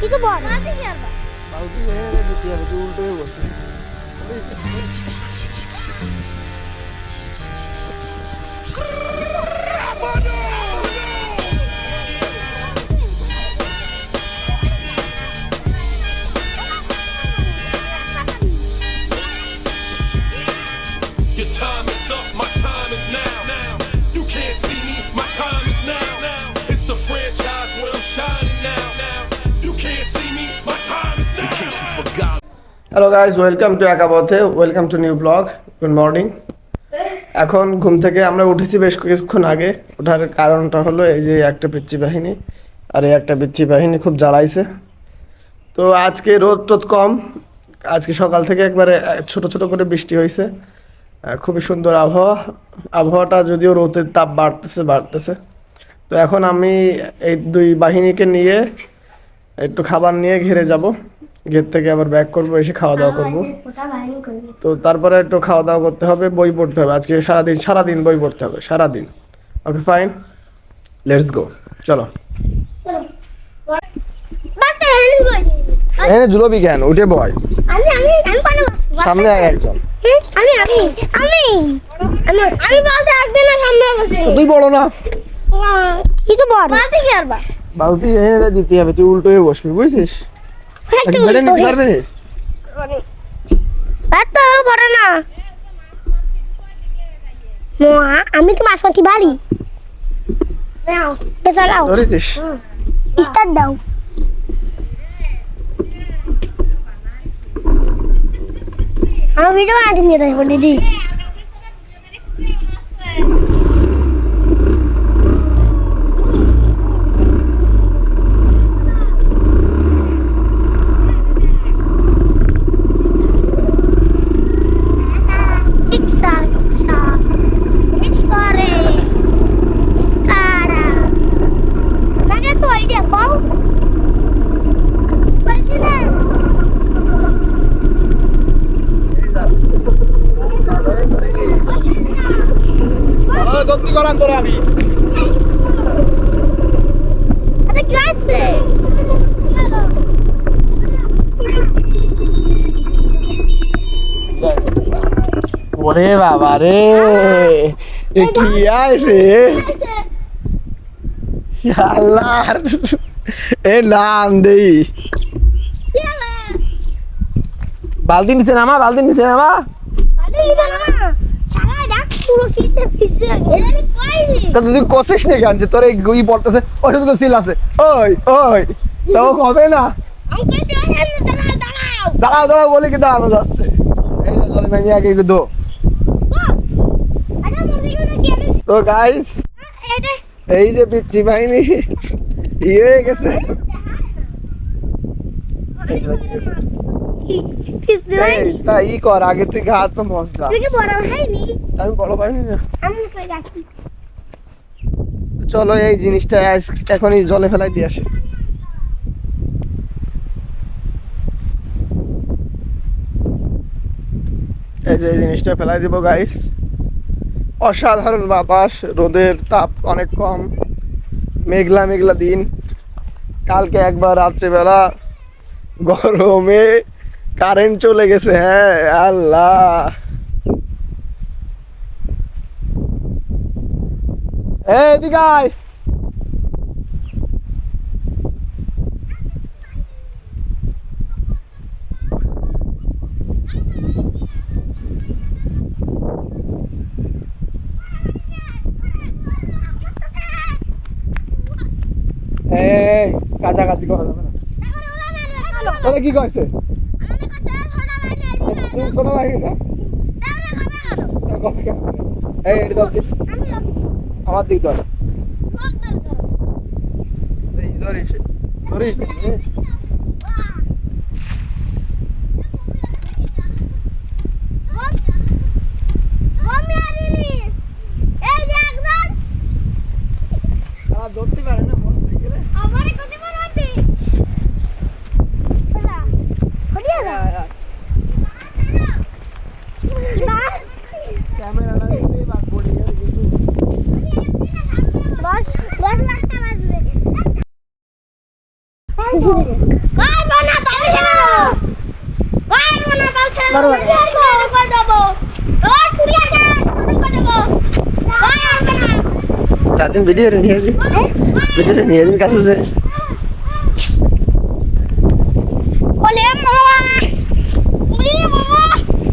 কিছু বল মাঝে কি আর বালতি এনে দিতে হবে তুই উল্টো হয়ে বসে Your time is up, my time is now. You can't see me, my time is now. It's the franchise where I'm shining now. You can't see me, my time is now. In case you forgot. Hello guys, welcome to একাপথে, welcome to new blog. Good morning. এখন ঘুম থেকে আমরা উঠেছি বেশ কিছুক্ষণ আগে। ওঠার কারণটা হলো এই যে একটা পিচ্চি বাহিনী, আর এই একটা পিচ্চি বাহিনী খুব জ্বালাইছে। তো আজকে রোদ টোদ কম, আজকে সকাল থেকে একবারে ছোট ছোট করে বৃষ্টি হয়েছে। খুবই সুন্দর আবহাওয়াটা, যদিও রোদের তাপ বাড়তেছে। তো এখন আমি এই দুই বাহিনীকে নিয়ে একটু খাবার নিয়ে ঘেরে যাব, ঘের থেকে আবার ব্যাক করবো, এসে খাওয়া দাওয়া করবো। তো তারপরে একটু খাওয়া দাওয়া করতে হবে, বই পড়তে হবে। আজকে সারাদিন বই পড়তে হবে, সারাদিন। ওকে ফাইন, লেটস গো, চলো। এখানে জুলবি কেন, উঠে বয়। সামনে আয় একজন। আমি বলতে একদিন সামনে বসে তুই বলো না, কিছু বল মাঝে কি আর বালতি এনে দিতে হবে, তুই উল্টো হয়ে বসবি, বুঝছিস? ধরে নিতে পারবি না? এত বড় না আমি তো মাছ মাটি বাড়ি নাও পেছা দাও, ধরেছিস? স্টার্ট দাও। আমার ভিডিও বানাতে নিয়ে দেখো দিদি। ধরতি করান তোরে আমি। ওরে বাবা রে, এ কি আইছে? আল্লাহ, এ নাম দেই। বালতি নিচে নামা, বালতি নিচে নামা। তুই কষিস না কেন, তোর এই পড়তেছে, ওই শুধু সিল আছে। ওই ওই তো হবে না, দাঁড়াও দাঁড়াও বলে কি দাঁড়ানো যাচ্ছে। এই যে জলে ভেঙে আগে দো। তো গাইস, এই যে পিচ্চি বাহিনী ইয়ে হয়ে গেছে। তা ই কর, আগে তুই ঘাট তো মজা। আমি বড় পাইনি না। চলো এই জিনিসটা এখনই জলে ফেলাই দিয়ে আসে। এই যে জিনিসটা ফেলাই দিব গাইস। অসাধারণ বাতাস, রোদের তাপ অনেক কম, মেঘলা মেঘলা দিন। কালকে একবার রাত্রেবেলা গরমে কারেন্ট চলে গেছে। হ্যাঁ আল্লাহ, এদিকে আয়। এই কাছাকাছি করা যাবে না। তোরা কি কইছে? ছোট ভাই না, এই এটা দাও, আমার দিক ধর, ধরিস ধরিস। ধরতে পারে না ক্যামেরাটা দিতেই বাদ পড়ে গেছে কিন্তু। খুশি দিলে পারবো না তাহলে ছেড়ে দাও পারবো না তাহলে ছেড়ে দাও করে দেবো ও ছুরি আছে ছুরি করে দেবো পারবো না চাদিন ভিডিও নিয়ে যাবি নিয়ে যাবি কাছে যে ওলে মামা ওলে মামা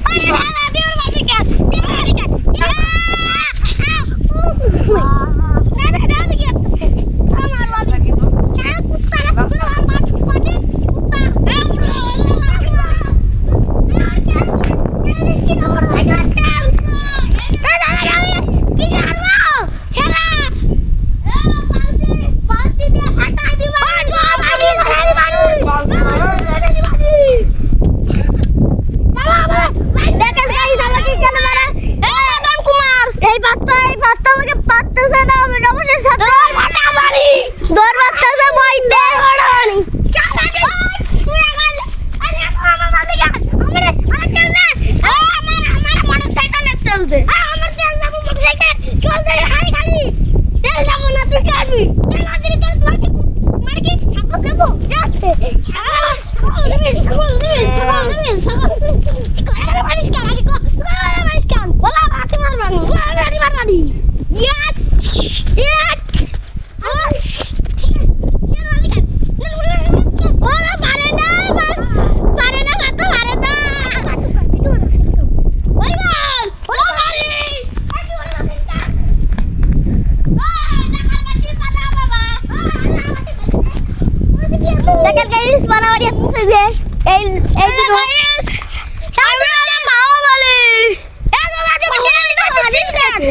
আরে বাবা দেওর কাছে কে দেওর কাছে কে না দাও কি আমার বাবা কে কুত্তা না মাছ পাটে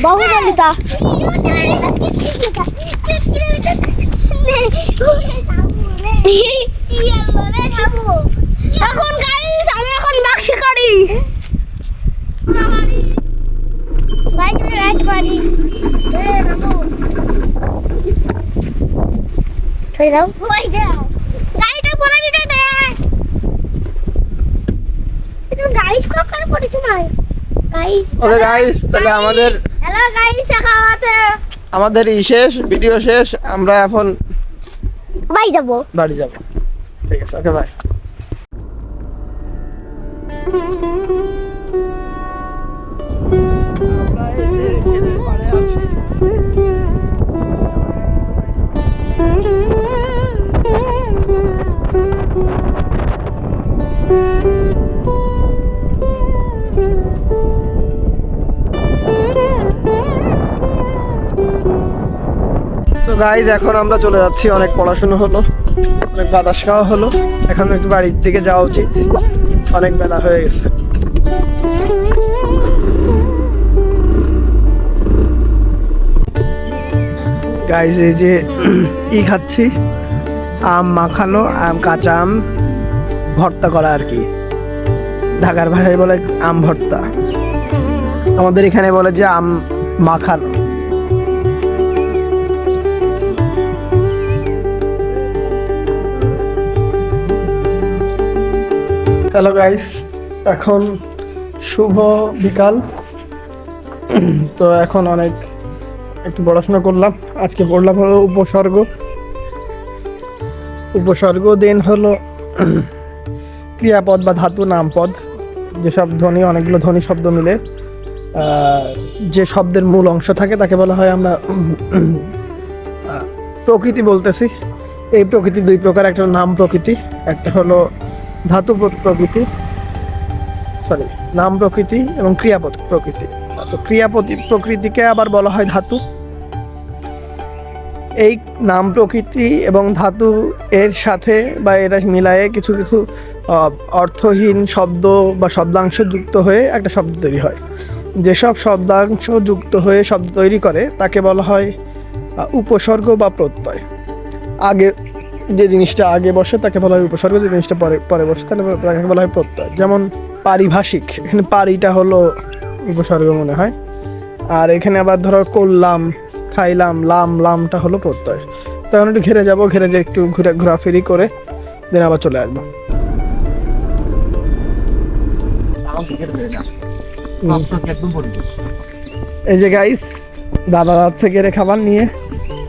বাহুবলিটা এখন গাইস আমি এখন বাক্সি করি ভাই তুমি রাইট করি কই দাও গাইটা পড়া দিতে দে এটা গাইস কোন পড়েছ না গাইস ওকে গাইস তাহলে আমাদের হ্যালো গাইস আমাদের শেষ ভিডিও শেষ আমরা এখন বাড়ি যাব ঠিক আছে ওকে বাই সো গাইজ এখন আমরা চলে যাচ্ছি অনেক পড়াশোনা হলো অনেক বাতাস খাওয়া হলো এখন একটু বাড়ির দিকে যাওয়া উচিত অনেক বেলা হয়ে গেছে গাইজ এই যে খাচ্ছি আম মাখানো কাঁচা আম ভর্তা করা আর কি ঢাকার ভাষায় বলে আম ভর্তা আমাদের এখানে বলে যে আম মাখানো হ্যালো গাইস এখন শুভ বিকাল তো এখন একটু পড়াশোনা করলাম আজকে পড়লাম হলো উপসর্গ দেন হলো ক্রিয়াপদ বা ধাতু নামপদ যেসব ধ্বনি অনেকগুলো ধ্বনি শব্দ মিলে যে শব্দের মূল অংশ থাকে তাকে বলা হয় আমরা প্রকৃতি বলতেছি এই প্রকৃতি দুই প্রকার একটা নাম প্রকৃতি একটা হলো ধাতু প্রকৃতি নাম প্রকৃতি এবং ক্রিয়াপদ প্রকৃতি তো ক্রিয়াপদ প্রকৃতিকে আবার বলা হয় ধাতু এই নাম প্রকৃতি এবং ধাতু এর সাথে বা এরা মিলায়ে কিছু কিছু অর্থহীন শব্দ বা শব্দাংশ যুক্ত হয়ে একটা শব্দ তৈরি হয় যেসব শব্দাংশ যুক্ত হয়ে শব্দ তৈরি করে তাকে বলা হয় উপসর্গ বা প্রত্যয় আগে যে জিনিসটা আগে বসে তাকে বলা হয় উপসর্গ যে জিনিসটা পরে বসে তাকে বলা হয় প্রত্যয় যেমন পারিভাষিক এখানে পারিটা হলো উপসর্গ মনে হয় আর এখানে আবার ধরো করলাম খাইলাম লামটা হলো প্রত্যয় তখন একটু ঘেরে যে একটু ঘোরাফেরি করে দেন আবার চলে আসবো এই যে গাইস দাদা যাচ্ছে গেরে খাবার নিয়ে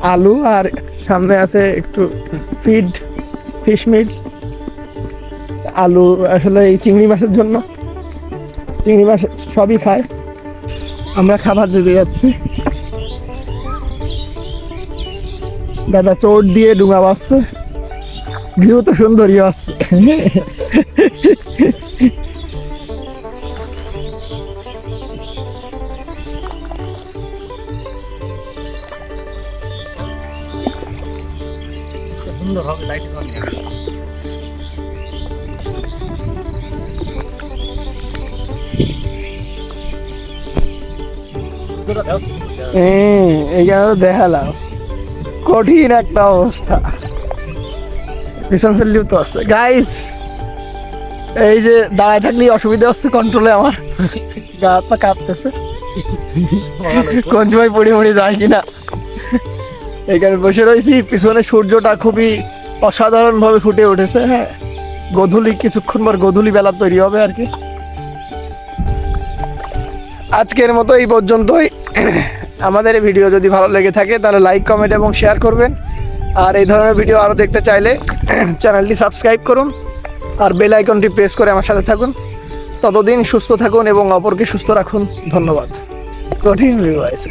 আলু আর সামনে আছে একটু ফিড ফিশ মিট, আলু আসলে এই চিংড়ি মাছের জন্য, চিংড়ি মাছ সবই খায়। আমরা খাবার দিতে যাচ্ছি। দাদা চোট দিয়ে ডুঙা বাসছে, ভিউ তো সুন্দরই আসছে। সুন্দর হবে, লাইট হবে। এইখানে তো দেখালাম কঠিন একটা অবস্থা, পিছন ফেললেও তো আছে। গাইস এই যে দাঁড়ায় থাকলেই অসুবিধা হচ্ছে কন্ট্রোলে, আমার গা হাত পা কাঁপতেছে, কোন সময় পড়ে মরে যায় কিনা। এইখানে বসে রয়েছি, পিছনে সূর্যটা খুবই অসাধারণভাবে ফুটে উঠেছে। হ্যাঁ, গোধূলি কিছুক্ষণ পর গোধূলি বেলা তৈরি হবে আর কি। আজকের মতো এই পর্যন্তই। আমাদের এই ভিডিও যদি ভালো লেগে থাকে তাহলে লাইক, কমেন্ট এবং শেয়ার করবেন। আর এই ধরনের ভিডিও আরও দেখতে চাইলে চ্যানেলটি সাবস্ক্রাইব করুন আর বেল আইকনটি প্রেস করে আমার সাথে থাকুন। ততদিন সুস্থ থাকুন এবং অপরকে সুস্থ রাখুন। ধন্যবাদ। কঠিন ভিডিও আছে।